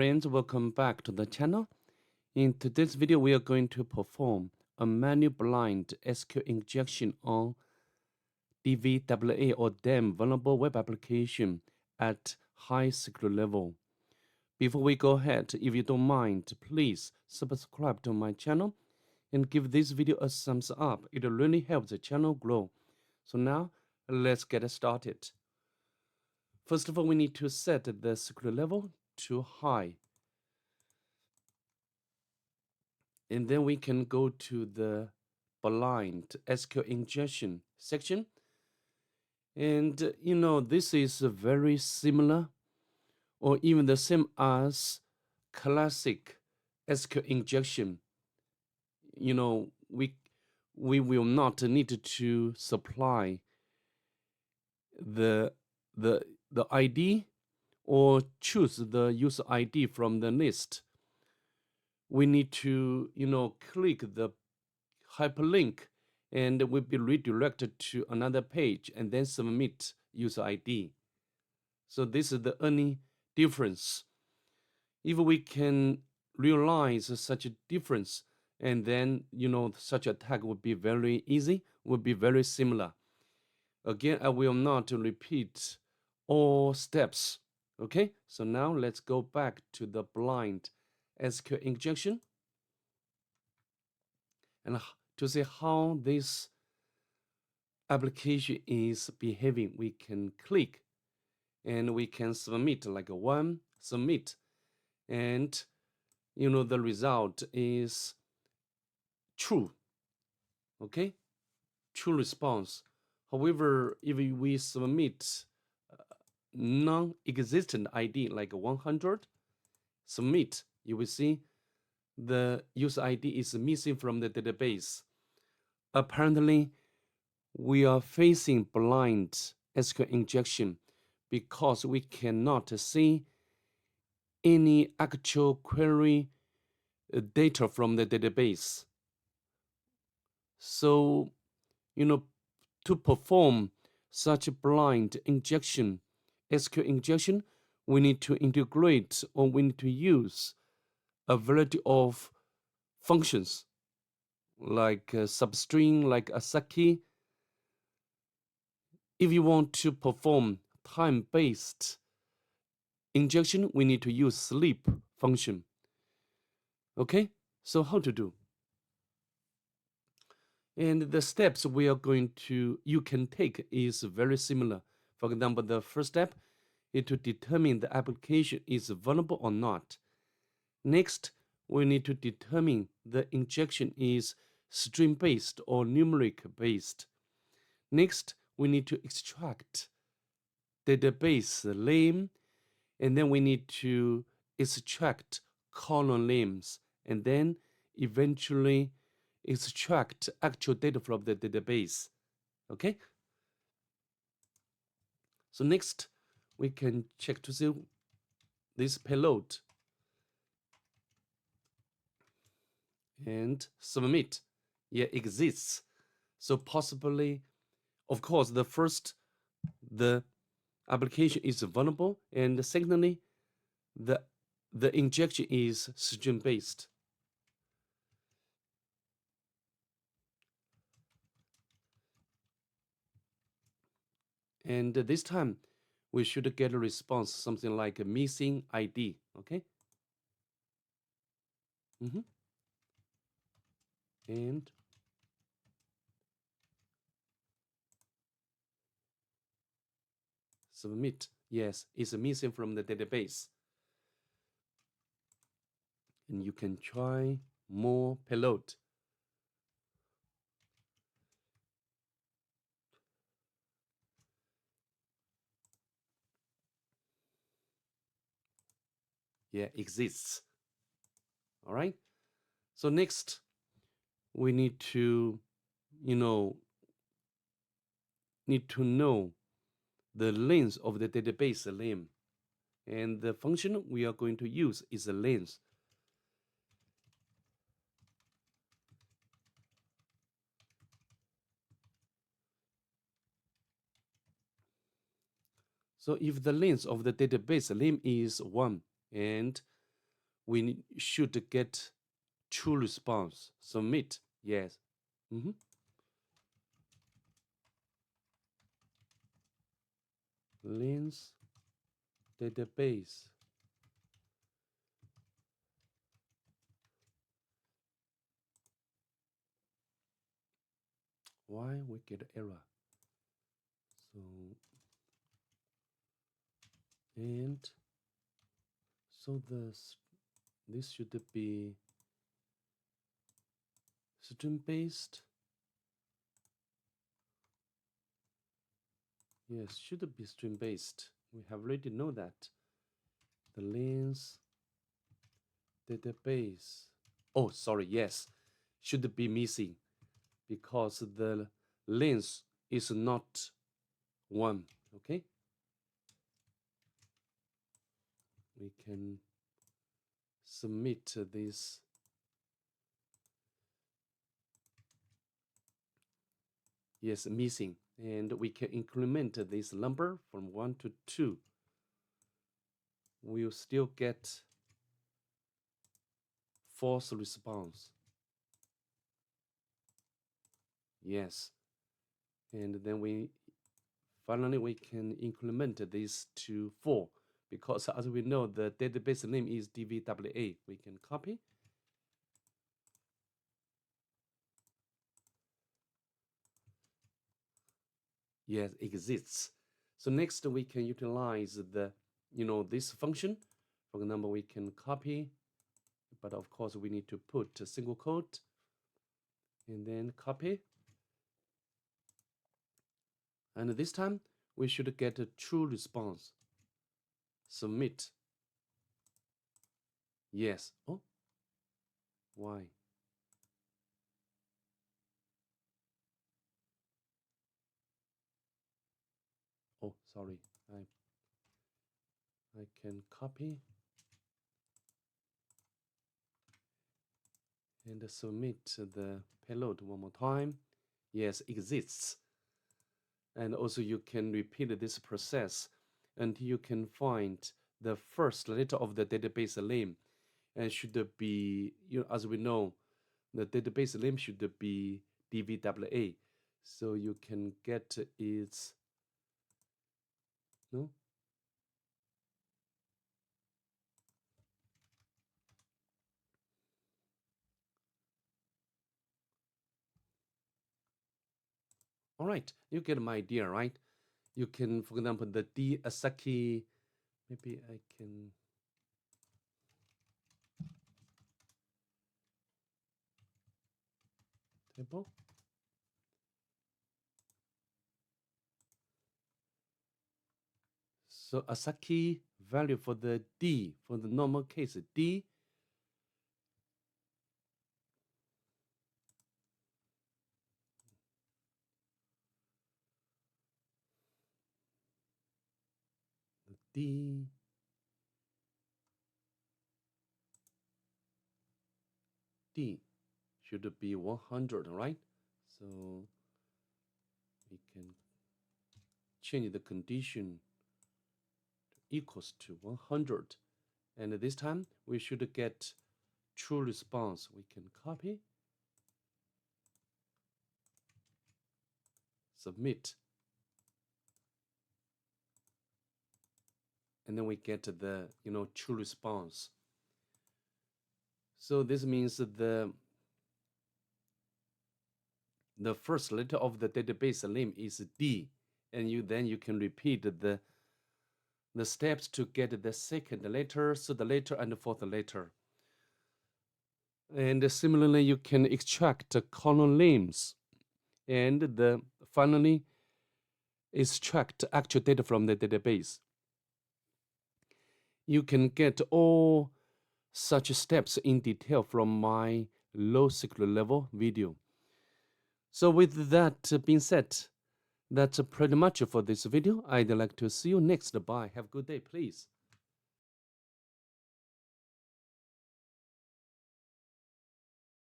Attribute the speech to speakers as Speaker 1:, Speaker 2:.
Speaker 1: Friends, welcome back to the channel. In today's video, we are going to perform a manual blind SQL injection on DVWA or DEM vulnerable web application at high security level. Before we go ahead, if you don't mind, please subscribe to my channel and give this video a thumbs up. It really helps the channel grow. So now, let's get started. First of all, we need to set the security level to high. And then we can go to the blind SQL injection section. And this is very similar or even the same as classic SQL injection. We will not need to supply the ID or choose the user ID from the list. We need to, click the hyperlink and will be redirected to another page and then submit user ID. So this is the only difference. If we can realize such a difference, and then, such attack would be very easy, would be very similar. Again, I will not repeat all steps. Okay, so now let's go back to the blind SQL injection and to see how this application is behaving. We can click and we can submit like one submit, and the result is true. Okay, true response. However, if we submit non-existent ID like 100, submit, you will see the user ID is missing from the database. Apparently, we are facing blind SQL injection because we cannot see any actual query data from the database. So, to perform such a blind injection, SQL injection, we need to integrate or we need to use a variety of functions like substring, like ASCII. If you want to perform time-based injection, we need to use sleep function. Okay, so how to do? And the steps you can take is very similar. For example, the first step is to determine the application is vulnerable or not. Next, we need to determine the injection is string-based or numeric-based. Next, we need to extract database name, and then we need to extract column names, and then eventually extract actual data from the database. Okay? So next, we can check to see this payload and submit. Yeah, exists. So possibly, of course, the application is vulnerable, and secondly, the injection is string-based. And this time, we should get a response, something like a missing ID, okay? And submit. Yes, it's missing from the database. And you can try more payload. Yeah, exists. All right. So next, we need to, know the length of the database name. And the function we are going to use is the length. So if the length of the database name is 1 and we should get true response. Submit. Yes. Lens database. Why we get error? So, and so this should be string based. Yes, should be string based. We have already know that. The lens database. Oh, sorry. Yes, should be missing because the lens is not 1. Okay. We can submit this. Yes, missing. And we can increment this number from 1 to 2. We'll still get false response. Yes. And then finally we can increment this to 4 because as we know the database name is DVWA. We can copy. Yes, exists. So next we can utilize the this function. For example, we can copy, but of course we need to put a single quote and then copy. And this time we should get a true response. Submit. Yes. Oh, why? Oh, sorry. I can copy and submit the payload one more time. Yes, exists. And also you can repeat this process until you can find the first letter of the database name. And should be, as we know, the database name should be DVWA. So you can get its, no? All right, you get my idea, right? You can, for example, the D Asaki, maybe I can. Table. So Asaki value for the D, for the normal case, D. D. D should be 100, right? So we can change the condition to equals to 100. And this time we should get true response. We can copy, submit, and then we get the true response. So this means the first letter of the database name is D, and then you can repeat the steps to get the second letter, third letter, and the fourth letter. And similarly, you can extract column names, and finally extract actual data from the database. You can get all such steps in detail from my low secret level video. So with that being said, that's pretty much for this video. I'd like to see you next. Bye. Have a good day, please.